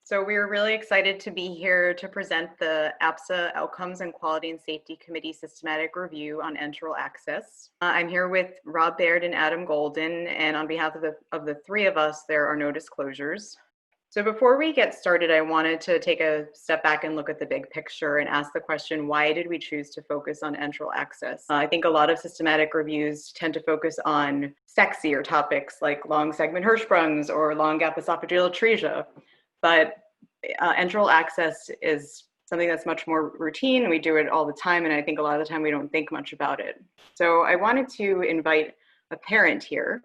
So we are really excited to be here to present the APSA Outcomes and Quality and Safety Committee Systematic Review on Enteral Access. I'm here with Rob Baird and Adam Golden, and on behalf of the three of us, there are no disclosures. So before we get started, I wanted to take a step back and look at the big picture and ask the question, why did we choose to focus on enteral access? I think a lot of systematic reviews tend to focus on sexier topics like long segment Hirschsprungs or long gap esophageal atresia. But enteral access is something that's much more routine. We do it all the time, and I think a lot of the time we don't think much about it. So I wanted to invite a parent here,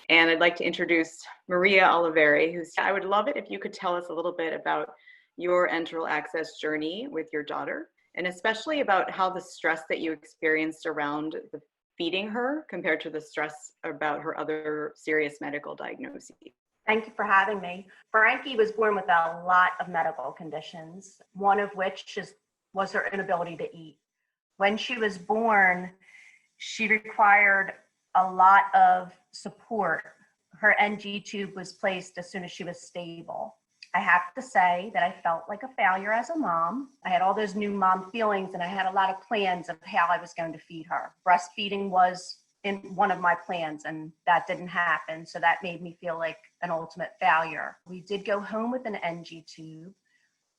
and I'd like to introduce Maria Oliveri, I would love it if you could tell us a little bit about your enteral access journey with your daughter, and especially about how the stress that you experienced around the feeding her compared to the stress about her other serious medical diagnoses. Thank you for having me. Frankie was born with a lot of medical conditions, one of which was her inability to eat. When she was born, she required a lot of support. Her NG tube was placed as soon as she was stable. I have to say that I felt like a failure as a mom. I had all those new mom feelings, and I had a lot of plans of how I was going to feed her. Breastfeeding was in one of my plans, and that didn't happen. So that made me feel like an ultimate failure. We did go home with an NG tube,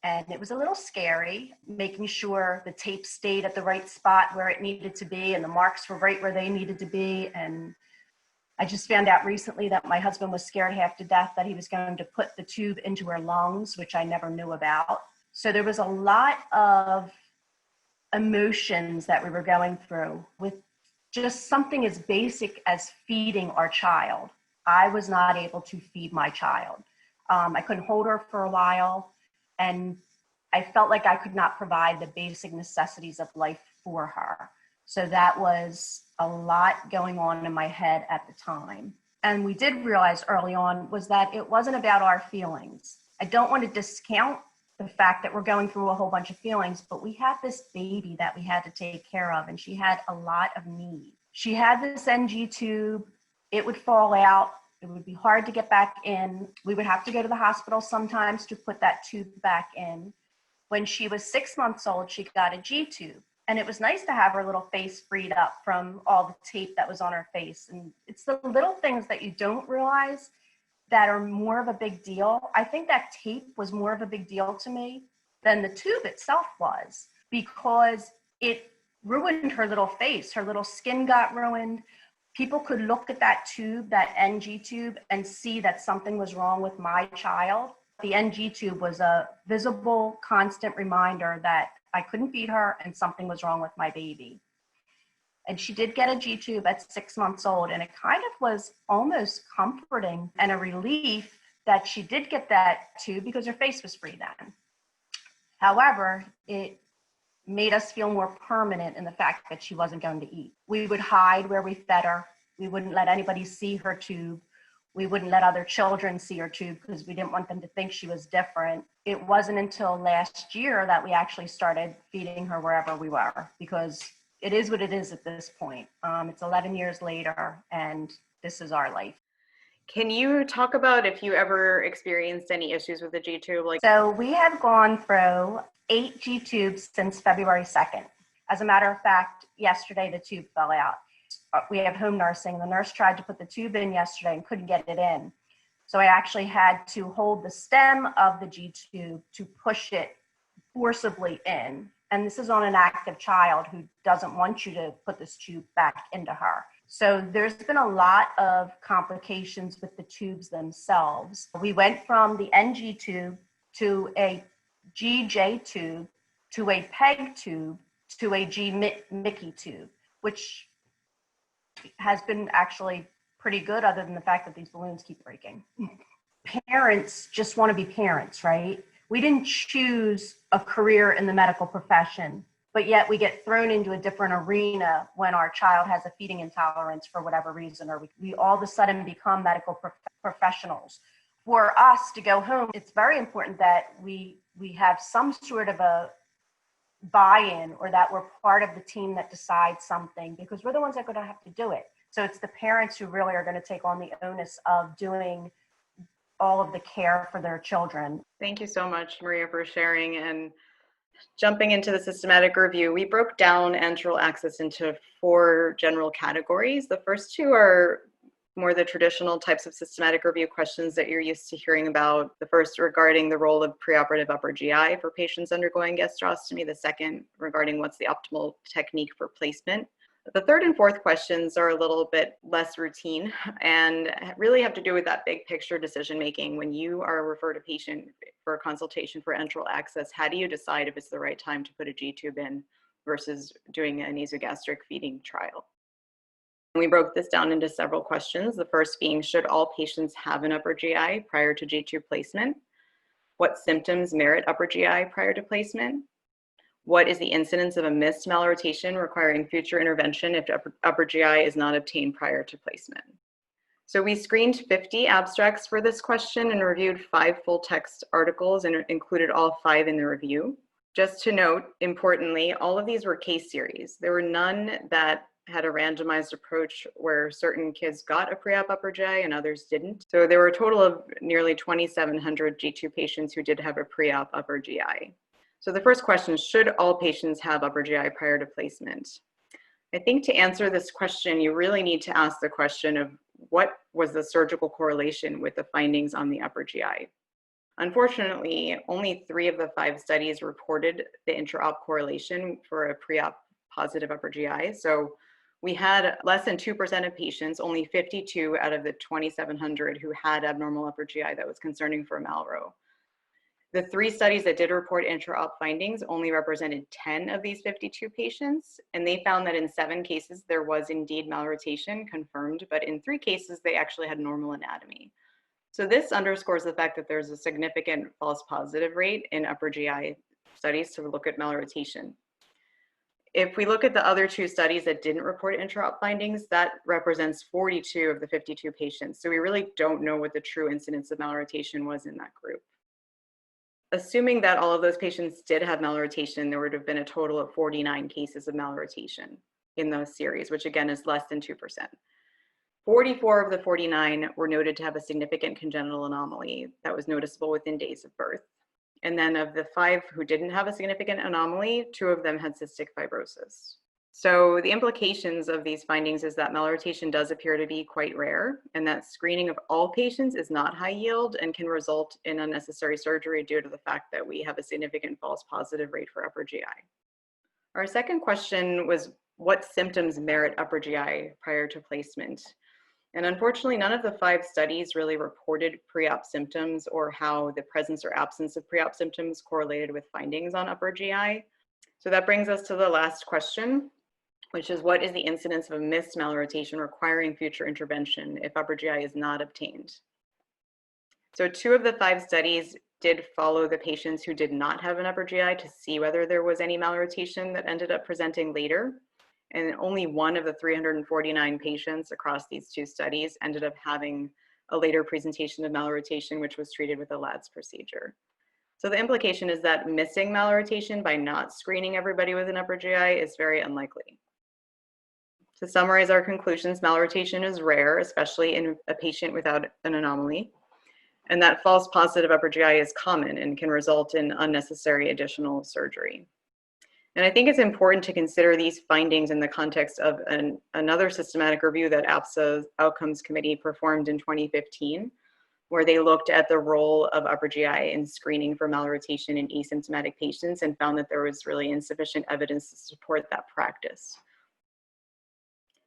and it was a little scary, making sure the tape stayed at the right spot where it needed to be, and the marks were right where they needed to be. And I just found out recently that my husband was scared half to death that he was going to put the tube into her lungs, which I never knew about. So there was a lot of emotions that we were going through with just something as basic as feeding our child. I was not able to feed my child. I couldn't hold her for a while, and I felt like I could not provide the basic necessities of life for her. So that was a lot going on in my head at the time. And we did realize early on was that it wasn't about our feelings. I don't want to discount the fact that we're going through a whole bunch of feelings, but we had this baby that we had to take care of, and she had a lot of need. She had this NG tube. It would fall out. It would be hard to get back in. We would have to go to the hospital sometimes to put that tube back in. When she was 6 months old, she got a G tube, and it was nice to have her little face freed up from all the tape that was on her face. And it's the little things that you don't realize that are more of a big deal. I think that tape was more of a big deal to me than the tube itself was, because it ruined her little face. Her little skin got ruined. People could look at that tube, that NG tube, and see that something was wrong with my child. The NG tube was a visible, constant reminder that I couldn't feed her and something was wrong with my baby. And she did get a G tube at 6 months old, and it kind of was almost comforting and a relief that she did get that tube because her face was free then. However, it made us feel more permanent in the fact that she wasn't going to eat. We would hide where we fed her. We wouldn't let anybody see her tube. We wouldn't let other children see her tube because we didn't want them to think she was different. It wasn't until last year that we actually started feeding her wherever we were, because it is what it is at this point. It's 11 years later, and this is our life. Can you talk about if you ever experienced any issues with the G tube? So we have gone through 8 G tubes since February 2nd. As a matter of fact, yesterday the tube fell out. We have home nursing. The nurse tried to put the tube in yesterday and couldn't get it in. So I actually had to hold the stem of the G tube to push it forcibly in. And this is on an active child who doesn't want you to put this tube back into her. So there's been a lot of complications with the tubes themselves. We went from the NG tube to a GJ tube to a PEG tube to a G Mickey tube, which has been actually pretty good, other than the fact that these balloons keep breaking. Parents just want to be parents, right? We didn't choose a career in the medical profession, but yet we get thrown into a different arena when our child has a feeding intolerance for whatever reason, or we all of a sudden become medical professionals. For us to go home, it's very important that we have some sort of a buy-in, or that we're part of the team that decides something, because we're the ones that are going to have to do it. So it's the parents who really are going to take on the onus of doing all of the care for their children. Thank you so much, Maria, for sharing. And jumping into the systematic review, we broke down enteral access into 4 general categories. The first 2 are more the traditional types of systematic review questions that you're used to hearing about. The first regarding the role of preoperative upper GI for patients undergoing gastrostomy. The second regarding what's the optimal technique for placement. The third and fourth questions are a little bit less routine and really have to do with that big picture decision making. When you are referred a patient for a consultation for enteral access, how do you decide if it's the right time to put a G-tube in versus doing a nasogastric feeding trial? We broke this down into several questions. The first being, should all patients have an upper GI prior to G-tube placement? What symptoms merit upper GI prior to placement? What is the incidence of a missed malrotation requiring future intervention if upper GI is not obtained prior to placement? So we screened 50 abstracts for this question and reviewed 5 full text articles and included all 5 in the review. Just to note, importantly, all of these were case series. There were none that had a randomized approach where certain kids got a pre-op upper GI and others didn't. So there were a total of nearly 2,700 G2 patients who did have a pre-op upper GI. So the first question is, should all patients have upper GI prior to placement? I think to answer this question, you really need to ask the question of what was the surgical correlation with the findings on the upper GI? Unfortunately, only 3 of the 5 studies reported the intra-op correlation for a pre-op positive upper GI. So we had less than 2% of patients, only 52 out of the 2,700 who had abnormal upper GI that was concerning for Malro. The 3 studies that did report intra-op findings only represented 10 of these 52 patients, and they found that in 7 cases there was indeed malrotation confirmed, but in 3 cases they actually had normal anatomy. So this underscores the fact that there's a significant false positive rate in upper GI studies to look at malrotation. If we look at the other 2 studies that didn't report intra-op findings, that represents 42 of the 52 patients. So we really don't know what the true incidence of malrotation was in that group. Assuming that all of those patients did have malrotation, there would have been a total of 49 cases of malrotation in those series, which again is less than 2%. 44 of the 49 were noted to have a significant congenital anomaly that was noticeable within days of birth. And then of the 5 who didn't have a significant anomaly, 2 of them had cystic fibrosis. So the implications of these findings is that malrotation does appear to be quite rare, and that screening of all patients is not high yield and can result in unnecessary surgery due to the fact that we have a significant false positive rate for upper GI. Our second question was, what symptoms merit upper GI prior to placement? And unfortunately, none of the 5 studies really reported pre-op symptoms or how the presence or absence of pre-op symptoms correlated with findings on upper GI. So that brings us to the last question, which is, what is the incidence of a missed malrotation requiring future intervention if upper GI is not obtained? So 2 of the 5 studies did follow the patients who did not have an upper GI to see whether there was any malrotation that ended up presenting later. And only 1 of the 349 patients across these 2 studies ended up having a later presentation of malrotation, which was treated with a LADS procedure. So the implication is that missing malrotation by not screening everybody with an upper GI is very unlikely. To summarize our conclusions, malrotation is rare, especially in a patient without an anomaly, and that false positive upper GI is common and can result in unnecessary additional surgery. And I think it's important to consider these findings in the context of another systematic review that APSA Outcomes Committee performed in 2015, where they looked at the role of upper GI in screening for malrotation in asymptomatic patients and found that there was really insufficient evidence to support that practice.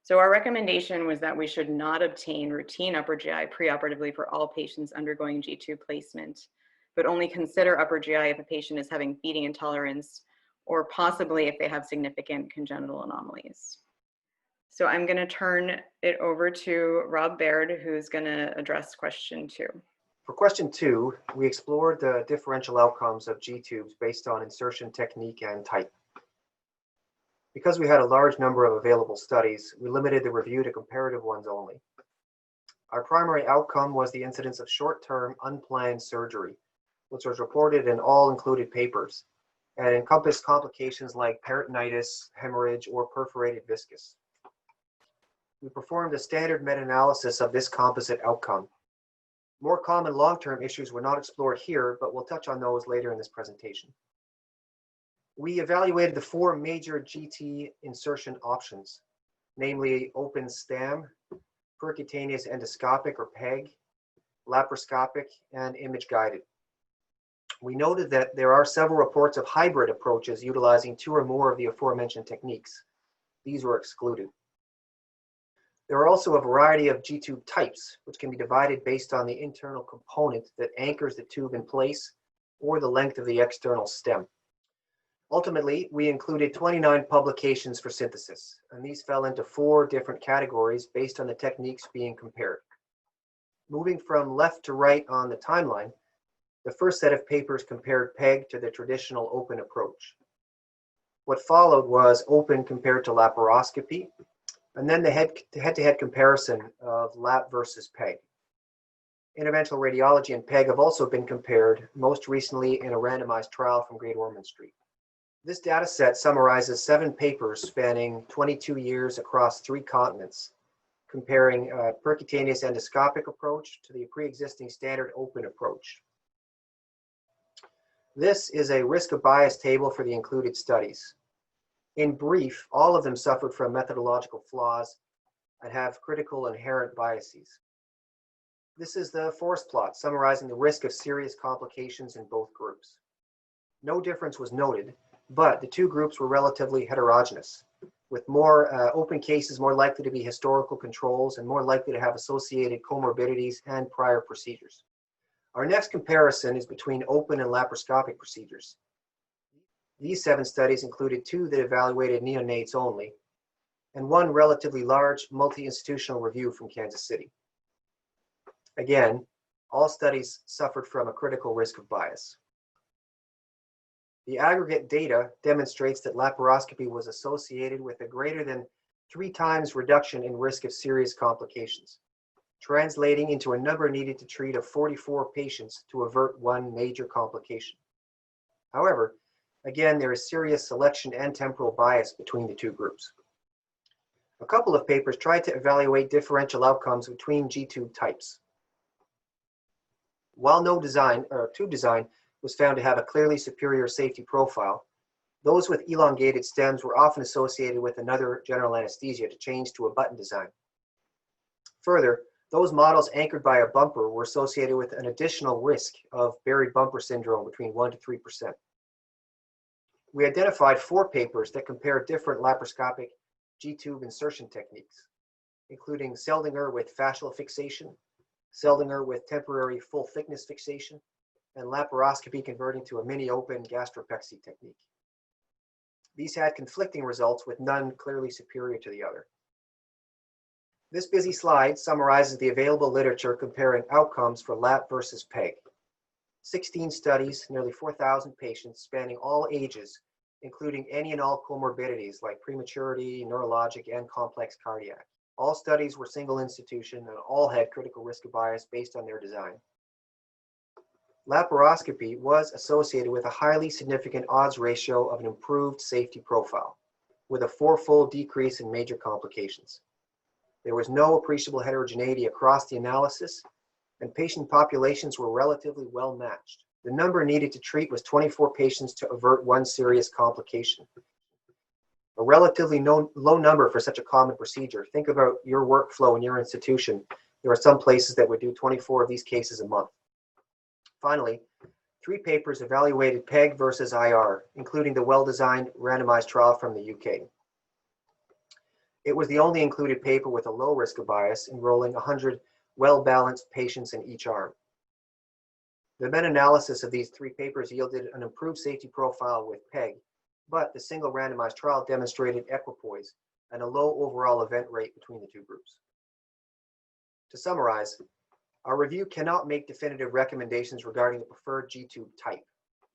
So our recommendation was that we should not obtain routine upper GI preoperatively for all patients undergoing G-tube placement, but only consider upper GI if a patient is having feeding intolerance or possibly if they have significant congenital anomalies. So I'm going to turn it over to Rob Baird, who's going to address question 2. For question 2, we explored the differential outcomes of G-tubes based on insertion technique and type. Because we had a large number of available studies, we limited the review to comparative ones only. Our primary outcome was the incidence of short-term unplanned surgery, which was reported in all included papers, and encompassed complications like peritonitis, hemorrhage, or perforated viscus. We performed a standard meta-analysis of this composite outcome. More common long-term issues were not explored here, but we'll touch on those later in this presentation. We evaluated the 4 major GT insertion options, namely open stem, percutaneous endoscopic or PEG, laparoscopic, and image guided. We noted that there are several reports of hybrid approaches utilizing 2 or more of the aforementioned techniques. These were excluded. There are also a variety of G-tube types, which can be divided based on the internal component that anchors the tube in place or the length of the external stem. Ultimately, we included 29 publications for synthesis, and these fell into 4 different categories based on the techniques being compared. Moving from left to right on the timeline, the first set of papers compared PEG to the traditional open approach. What followed was open compared to laparoscopy, and then the head-to-head comparison of lap versus PEG. Interventional radiology and PEG have also been compared, most recently in a randomized trial from Great Ormond Street. This data set summarizes 7 papers spanning 22 years across 3 continents, comparing a percutaneous endoscopic approach to the pre-existing standard open approach. This is a risk of bias table for the included studies. In brief, all of them suffered from methodological flaws and have critical inherent biases. This is the forest plot summarizing the risk of serious complications in both groups. No difference was noted, but the 2 groups were relatively heterogeneous, with more open cases more likely to be historical controls and more likely to have associated comorbidities and prior procedures. Our next comparison is between open and laparoscopic procedures. These 7 studies included 2 that evaluated neonates only, and 1 relatively large multi-institutional review from Kansas City. Again, all studies suffered from a critical risk of bias. The aggregate data demonstrates that laparoscopy was associated with a greater than 3 times reduction in risk of serious complications, translating into a number needed to treat of 44 patients to avert 1 major complication. However, again, there is serious selection and temporal bias between the 2 groups. A couple of papers tried to evaluate differential outcomes between G-tube types. While no tube design was found to have a clearly superior safety profile, those with elongated stems were often associated with another general anesthesia to change to a button design. Further, those models anchored by a bumper were associated with an additional risk of buried bumper syndrome between 1 to 3%. We identified 4 papers that compared different laparoscopic G-tube insertion techniques, including Seldinger with fascial fixation, Seldinger with temporary full thickness fixation, and laparoscopy converting to a mini-open gastropexy technique. These had conflicting results, with none clearly superior to the other. This busy slide summarizes the available literature comparing outcomes for lap versus PEG. 16 studies, nearly 4,000 patients spanning all ages, including any and all comorbidities like prematurity, neurologic, and complex cardiac. All studies were single institution and all had critical risk of bias based on their design. Laparoscopy was associated with a highly significant odds ratio of an improved safety profile, with a 4-fold decrease in major complications. There was no appreciable heterogeneity across the analysis, and patient populations were relatively well matched. The number needed to treat was 24 patients to avert 1 serious complication. A relatively low number for such a common procedure. Think about your workflow in your institution. There are some places that would do 24 of these cases a month. Finally, 3 papers evaluated PEG versus IR, including the well-designed randomized trial from the UK. It was the only included paper with a low risk of bias, enrolling 100 well-balanced patients in each arm. The meta-analysis of these 3 papers yielded an improved safety profile with PEG, but the single randomized trial demonstrated equipoise and a low overall event rate between the 2 groups. To summarize, our review cannot make definitive recommendations regarding the preferred G-tube type,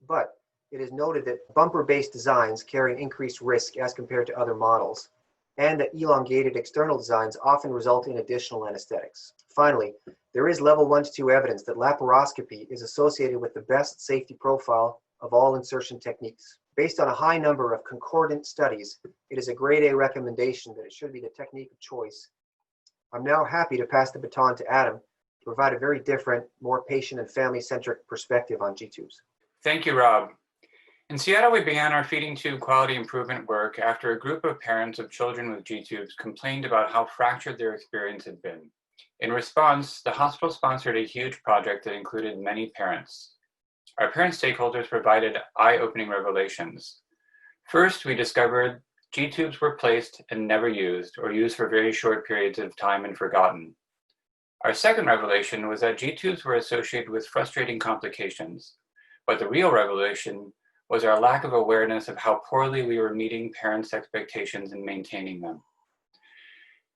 but it is noted that bumper-based designs carry an increased risk as compared to other models, and that elongated external designs often result in additional anesthetics. Finally, there is level 1 to 2 evidence that laparoscopy is associated with the best safety profile of all insertion techniques. Based on a high number of concordant studies, it is a grade A recommendation that it should be the technique of choice. I'm now happy to pass the baton to Adam to provide a very different, more patient and family-centric perspective on G-tubes. Thank you, Rob. In Seattle, we began our feeding tube quality improvement work after a group of parents of children with G-tubes complained about how fractured their experience had been. In response, the hospital sponsored a huge project that included many parents. Our parent stakeholders provided eye-opening revelations. First, we discovered G-tubes were placed and never used, or used for very short periods of time and forgotten. Our second revelation was that G-tubes were associated with frustrating complications, but the real revelation was our lack of awareness of how poorly we were meeting parents' expectations and maintaining them.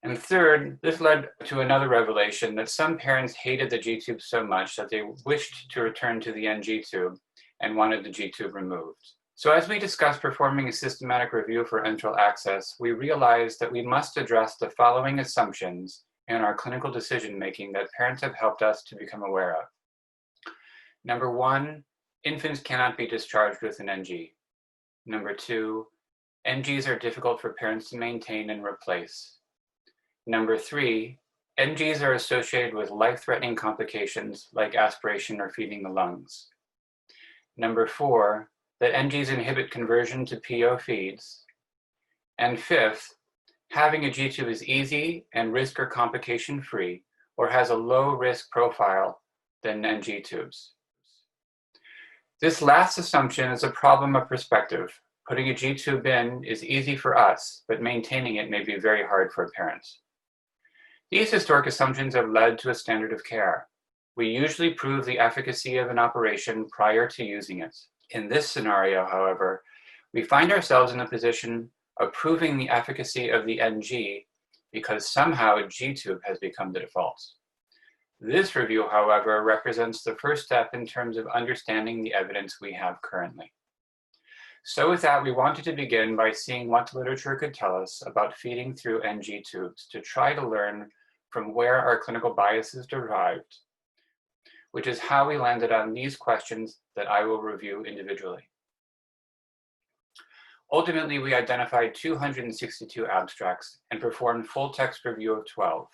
And third, this led to another revelation that some parents hated the G-tube so much that they wished to return to the NG tube and wanted the G-tube removed. So as we discussed performing a systematic review for enteral access, we realized that we must address the following assumptions in our clinical decision-making that parents have helped us to become aware of. Number one, infants cannot be discharged with an NG. Number two, NGs are difficult for parents to maintain and replace. Number three, NGs are associated with life-threatening complications like aspiration or feeding the lungs. Number four, that NGs inhibit conversion to PO feeds. And fifth, having a G-tube is easy and risk or complication free or has a low risk profile than NG tubes. This last assumption is a problem of perspective. Putting a G-tube in is easy for us, but maintaining it may be very hard for parents. These historic assumptions have led to a standard of care. We usually prove the efficacy of an operation prior to using it. In this scenario, however, we find ourselves in a position of proving the efficacy of the NG because somehow a G-tube has become the default. This review, however, represents the first step in terms of understanding the evidence we have currently. So with that, we wanted to begin by seeing what the literature could tell us about feeding through NG tubes to try to learn from where our clinical biases derived, which is how we landed on these questions that I will review individually. Ultimately, we identified 262 abstracts and performed full text review of 12.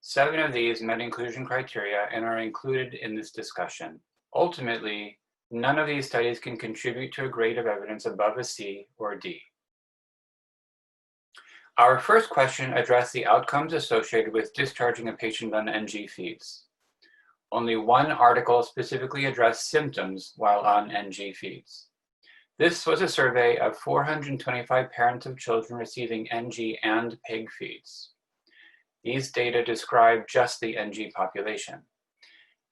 7 of these met inclusion criteria and are included in this discussion. Ultimately, none of these studies can contribute to a grade of evidence above a C or D. Our first question addressed the outcomes associated with discharging a patient on NG feeds. Only one article specifically addressed symptoms while on NG feeds. This was a survey of 425 parents of children receiving NG and PEG feeds. These data describe just the NG population.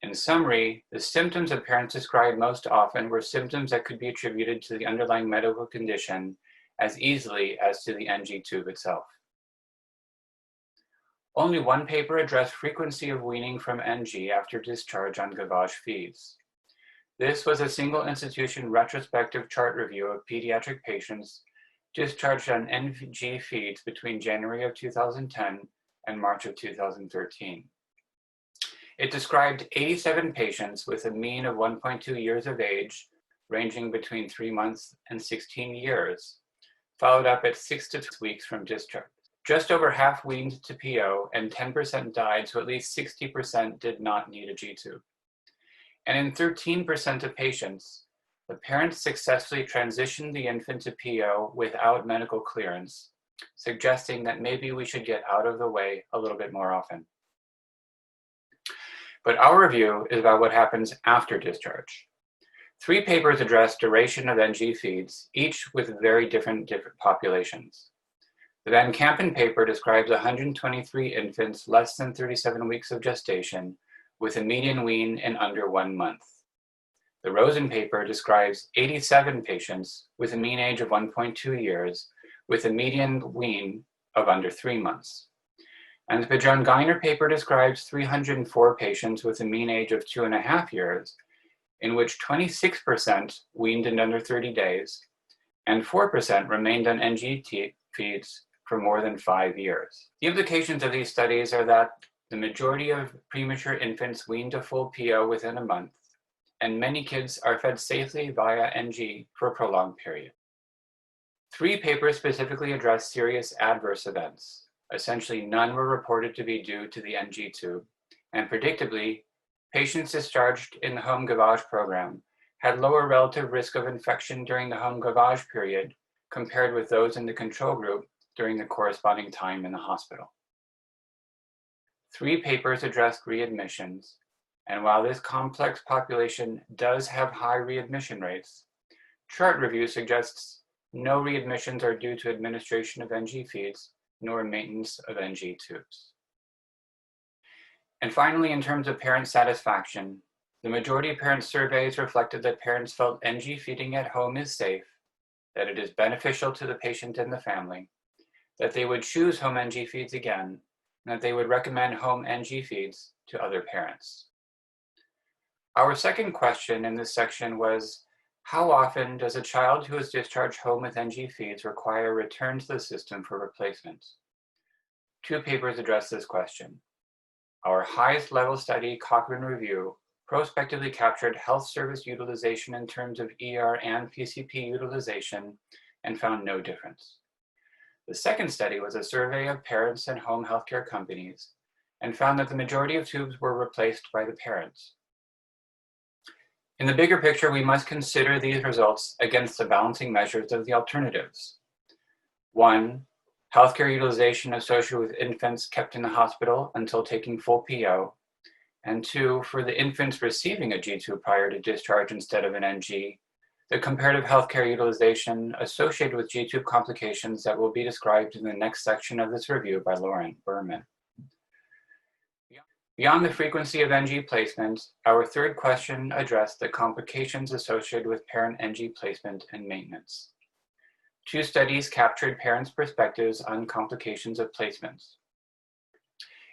In summary, the symptoms that parents described most often were symptoms that could be attributed to the underlying medical condition as easily as to the NG tube itself. Only one paper addressed frequency of weaning from NG after discharge on gavage feeds. This was a single institution retrospective chart review of pediatric patients discharged on NG feeds between January of 2010 and March of 2013. It described 87 patients with a mean of 1.2 years of age, ranging between 3 months and 16 years, followed up at 6 to 6 weeks from discharge. Just over half weaned to PO and 10% died, so at least 60% did not need a G-tube. And in 13% of patients, the parents successfully transitioned the infant to PO without medical clearance, suggesting that maybe we should get out of the way a little bit more often. But our review is about what happens after discharge. 3 papers address duration of NG feeds, each with very different populations. The Van Kampen paper describes 123 infants less than 37 weeks of gestation with a median wean in under 1 month. The Rosen paper describes 87 patients with a mean age of 1.2 years with a median wean of under 3 months. And the Pajon-Geiner paper describes 304 patients with a mean age of 2.5 years, in which 26% weaned in under 30 days, and 4% remained on NG feeds for more than 5 years. The implications of these studies are that the majority of premature infants wean to full PO within a month, and many kids are fed safely via NG for a prolonged period. 3 papers specifically address serious adverse events. Essentially, none were reported to be due to the NG tube, and predictably, patients discharged in the home gavage program had lower relative risk of infection during the home gavage period compared with those in the control group during the corresponding time in the hospital. 3 papers addressed readmissions, and while this complex population does have high readmission rates, chart review suggests no readmissions are due to administration of NG feeds nor maintenance of NG tubes. And finally, in terms of parent satisfaction, the majority of parent surveys reflected that parents felt NG feeding at home is safe, that it is beneficial to the patient and the family, that they would choose home NG feeds again, and that they would recommend home NG feeds to other parents. Our second question in this section was, how often does a child who is discharged home with NG feeds require a return to the system for replacement? 2 papers address this question. Our highest level study, Cochrane Review, prospectively captured health service utilization in terms of ER and PCP utilization and found no difference. The second study was a survey of parents and home healthcare companies and found that the majority of tubes were replaced by the parents. In the bigger picture, we must consider these results against the balancing measures of the alternatives. 1, healthcare utilization associated with infants kept in the hospital until taking full PO. And 2, for the infants receiving a G-tube prior to discharge instead of an NG, the comparative healthcare utilization associated with G-tube complications that will be described in the next section of this review by Lauren Berman. Beyond the frequency of NG placement, our third question addressed the complications associated with parent NG placement and maintenance. 2 studies captured parents' perspectives on complications of placements.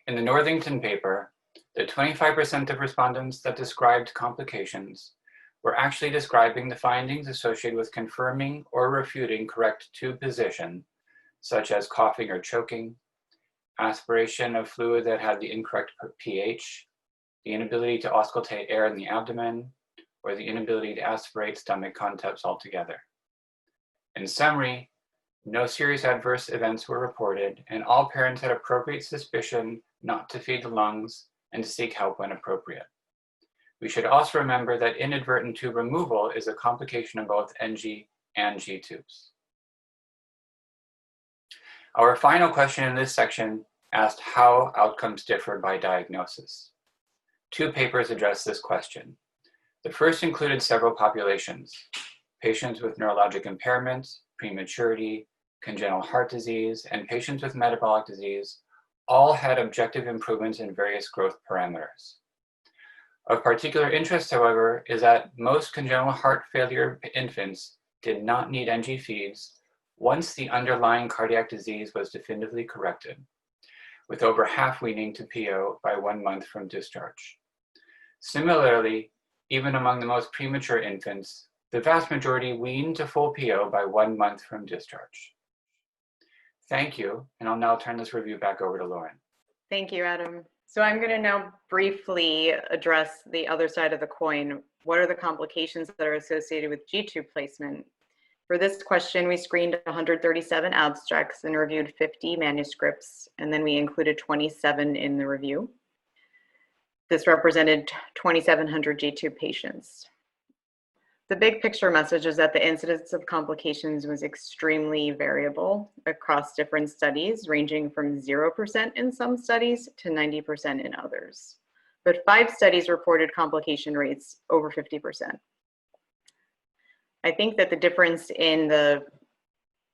In the Northington paper, the 25% of respondents that described complications were actually describing the findings associated with confirming or refuting correct tube position, such as coughing or choking, aspiration of fluid that had the incorrect pH, the inability to auscultate air in the abdomen, or the inability to aspirate stomach contents altogether. In summary, no serious adverse events were reported, and all parents had appropriate suspicion not to feed the lungs and to seek help when appropriate. We should also remember that inadvertent tube removal is a complication of both NG and G tubes. Our final question in this section asked how outcomes differ by diagnosis. 2 papers address this question. The first included several populations: patients with neurologic impairment, prematurity, congenital heart disease, and patients with metabolic disease all had objective improvements in various growth parameters. Of particular interest, however, is that most congenital heart failure infants did not need NG feeds once the underlying cardiac disease was definitively corrected, with over half weaning to PO by 1 month from discharge. Similarly, even among the most premature infants, the vast majority weaned to full PO by 1 month from discharge. Thank you, and I'll now turn this review back over to Lauren. Thank you, Adam. So I'm going to now briefly address the other side of the coin. What are the complications that are associated with G-tube placement? For this question, we screened 137 abstracts and reviewed 50 manuscripts, and then we included 27 in the review. This represented 2,700 G-tube patients. The big picture message is that the incidence of complications was extremely variable across different studies, ranging from 0% in some studies to 90% in others. But 5 studies reported complication rates over 50%. I think that the difference in the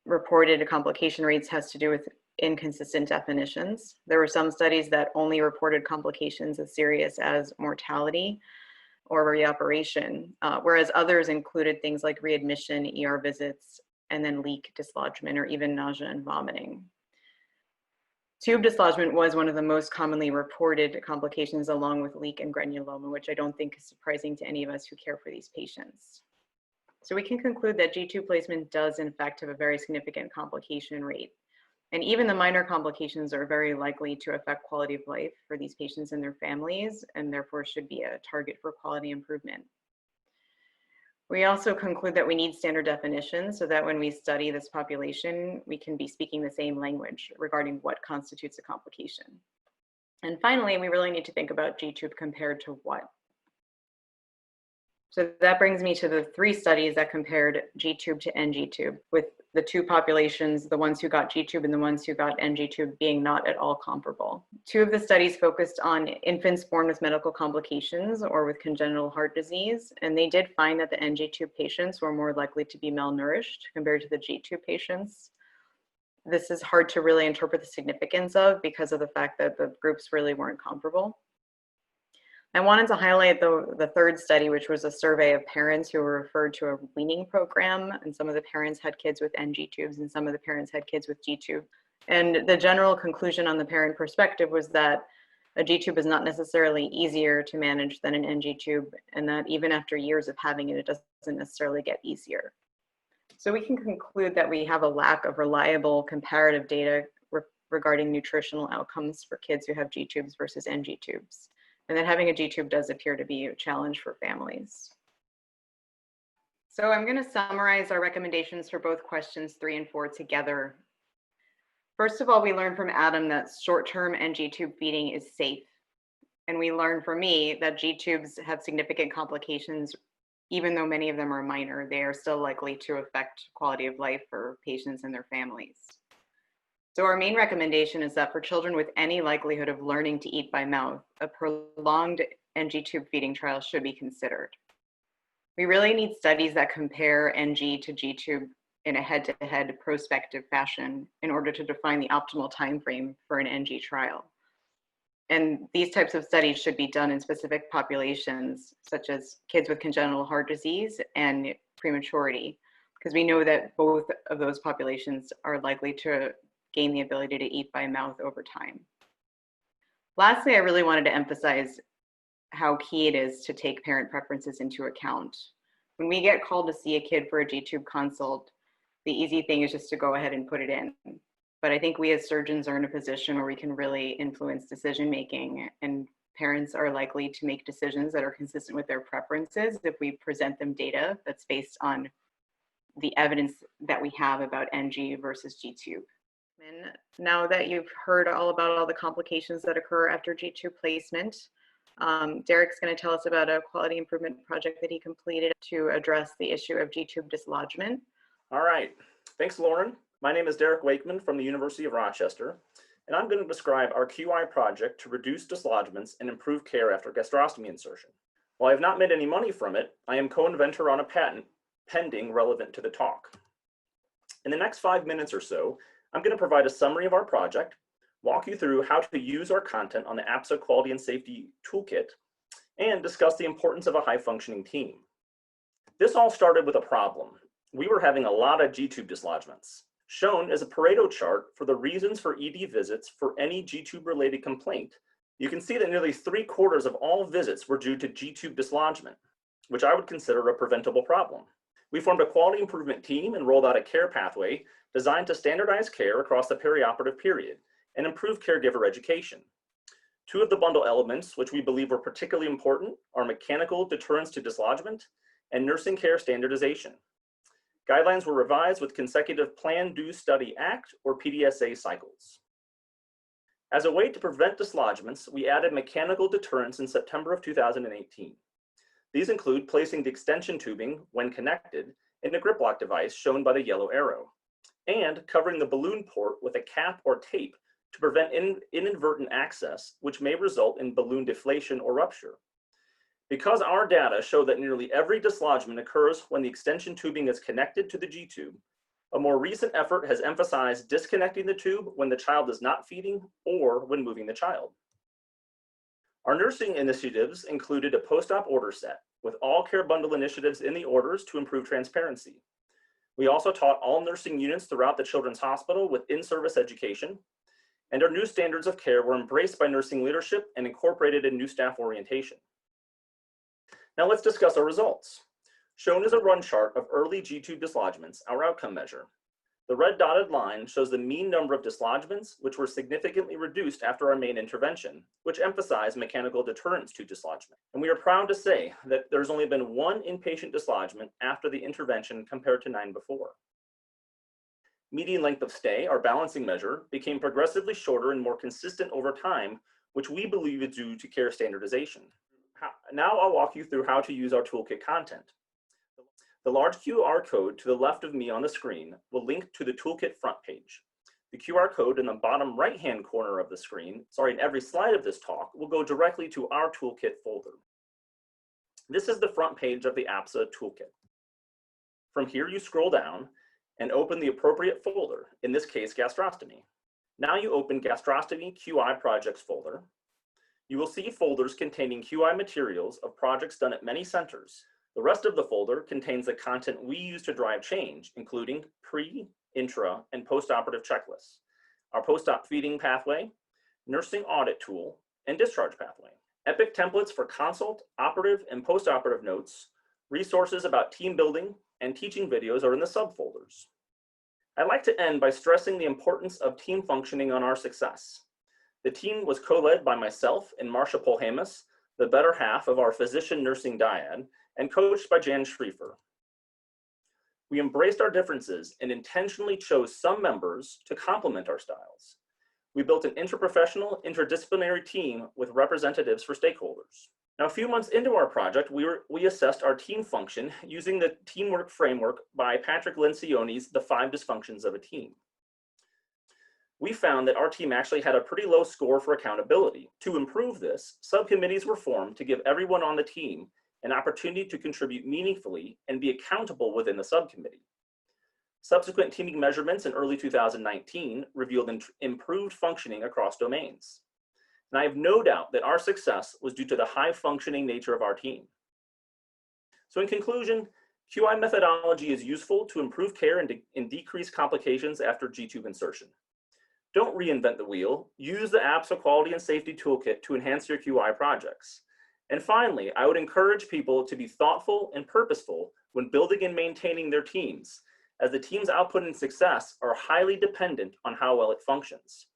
reported complication rates has to do with inconsistent definitions. There were some studies that only reported complications as serious as mortality or reoperation, whereas others included things like readmission, ER visits, and then leak dislodgement or even nausea and vomiting. Tube dislodgement was one of the most commonly reported complications, along with leak and granuloma, which I don't think is surprising to any of us who care for these patients. So we can conclude that G-tube placement does in fact have a very significant complication rate. And even the minor complications are very likely to affect quality of life for these patients and their families, and therefore should be a target for quality improvement. We also conclude that we need standard definitions so that when we study this population, we can be speaking the same language regarding what constitutes a complication. And finally, we really need to think about G-tube compared to what? So that brings me to the 3 studies that compared G-tube to NG-tube, with the 2 populations, the ones who got G-tube and the ones who got NG-tube, being not at all comparable. 2 of the studies focused on infants born with medical complications or with congenital heart disease, and they did find that the NG-tube patients were more likely to be malnourished compared to the G-tube patients. This is hard to really interpret the significance of because of the fact that the groups really weren't comparable. I wanted to highlight the 3rd study, which was a survey of parents who were referred to a weaning program, and some of the parents had kids with NG tubes and some of the parents had kids with G tube. And the general conclusion on the parent perspective was that a G tube is not necessarily easier to manage than an NG tube, and that even after years of having it, it doesn't necessarily get easier. So we can conclude that we have a lack of reliable comparative data regarding nutritional outcomes for kids who have G tubes versus NG tubes. And that having a G-tube does appear to be a challenge for families. So I'm going to summarize our recommendations for both questions 3 and 4 together. First of all, we learned from Adam that short-term NG-tube feeding is safe. And we learned from me that G-tubes have significant complications. Even though many of them are minor, they are still likely to affect quality of life for patients and their families. So our main recommendation is that for children with any likelihood of learning to eat by mouth, a prolonged NG tube feeding trial should be considered. We really need studies that compare NG to G tube in a head-to-head prospective fashion in order to define the optimal time frame for an NG trial. And these types of studies should be done in specific populations, such as kids with congenital heart disease and prematurity, because we know that both of those populations are likely to gain the ability to eat by mouth over time. Lastly, I really wanted to emphasize how key it is to take parent preferences into account. When we get called to see a kid for a G-tube consult, the easy thing is just to go ahead and put it in. But I think we as surgeons are in a position where we can really influence decision-making, and parents are likely to make decisions that are consistent with their preferences if we present them data that's based on the evidence that we have about NG versus G-tube. Now that you've heard all about all the complications that occur after G-tube placement, Derek's going to tell us about a quality improvement project that he completed to address the issue of G-tube dislodgement. All right. Thanks, Lauren. My name is Derek Wakeman from the University of Rochester, and I'm going to describe our QI project to reduce dislodgements and improve care after gastrostomy insertion. While I have not made any money from it, I am co-inventor on a patent pending relevant to the talk. In the next 5 minutes or so, I'm going to provide a summary of our project, walk you through how to use our content on the APSA Quality and Safety Toolkit, and discuss the importance of a high-functioning team. This all started with a problem. We were having a lot of G-tube dislodgements. Shown as a Pareto chart for the reasons for ED visits for any G-tube related complaint, you can see that nearly 3/4 of all visits were due to G-tube dislodgement, which I would consider a preventable problem. We formed a quality improvement team and rolled out a care pathway designed to standardize care across the perioperative period and improve caregiver education. 2 of the bundle elements, which we believe were particularly important, are mechanical deterrence to dislodgement and nursing care standardization. Guidelines were revised with consecutive Plan, Do, Study, Act, or PDSA cycles. As a way to prevent dislodgements, we added mechanical deterrence in September of 2018. These include placing the extension tubing, when connected, in a grip lock device shown by the yellow arrow, and covering the balloon port with a cap or tape to prevent inadvertent access, which may result in balloon deflation or rupture. Because our data show that nearly every dislodgement occurs when the extension tubing is connected to the G-tube, a more recent effort has emphasized disconnecting the tube when the child is not feeding or when moving the child. Our nursing initiatives included a post-op order set with all care bundle initiatives in the orders to improve transparency. We also taught all nursing units throughout the Children's Hospital with in-service education, and our new standards of care were embraced by nursing leadership and incorporated in new staff orientation. Now let's discuss our results. Shown is a run chart of early G-tube dislodgements, our outcome measure. The red dotted line shows the mean number of dislodgements, which were significantly reduced after our main intervention, which emphasized mechanical deterrence to dislodgement. And we are proud to say that there's only been 1 inpatient dislodgement after the intervention compared to 9 before. Median length of stay, our balancing measure, became progressively shorter and more consistent over time which we believe is due to care standardization. Now I'll walk you through how to use our toolkit content. The large QR code to the left of me on the screen will link to the toolkit front page. The QR code in the bottom right-hand corner of the screen, in every slide of this talk, will go directly to our toolkit folder. This is the front page of the APSA toolkit. From here, you scroll down and open the appropriate folder, in this case, gastrostomy. Now you open gastrostomy QI projects folder. You will see folders containing QI materials of projects done at many centers. The rest of the folder contains the content we use to drive change, including pre, intra, and postoperative checklists, our post-op feeding pathway, nursing audit tool, and discharge pathway. Epic templates for consult, operative, and postoperative notes, resources about team building, and teaching videos are in the subfolders. I'd like to end by stressing the importance of team functioning on our success. The team was co-led by myself and Marcia Polhamus, the better half of our physician nursing dyad, and coached by Jan Schriefer. We embraced our differences and intentionally chose some members to complement our styles. We built an interprofessional, interdisciplinary team with representatives for stakeholders. Now, a few months into our project, we assessed our team function using the teamwork framework by Patrick Lencioni's The 5 Dysfunctions of a Team. We found that our team actually had a pretty low score for accountability. To improve this, subcommittees were formed to give everyone on the team an opportunity to contribute meaningfully and be accountable within the subcommittee. Subsequent teaming measurements in early 2019 revealed improved functioning across domains. And I have no doubt that our success was due to the high functioning nature of our team. So in conclusion, QI methodology is useful to improve care and decrease complications after G-tube insertion. Don't reinvent the wheel. Use the APSA Quality and Safety Toolkit to enhance your QI projects. And finally, I would encourage people to be thoughtful and purposeful when building and maintaining their teams, as the team's output and success are highly dependent on how well it functions.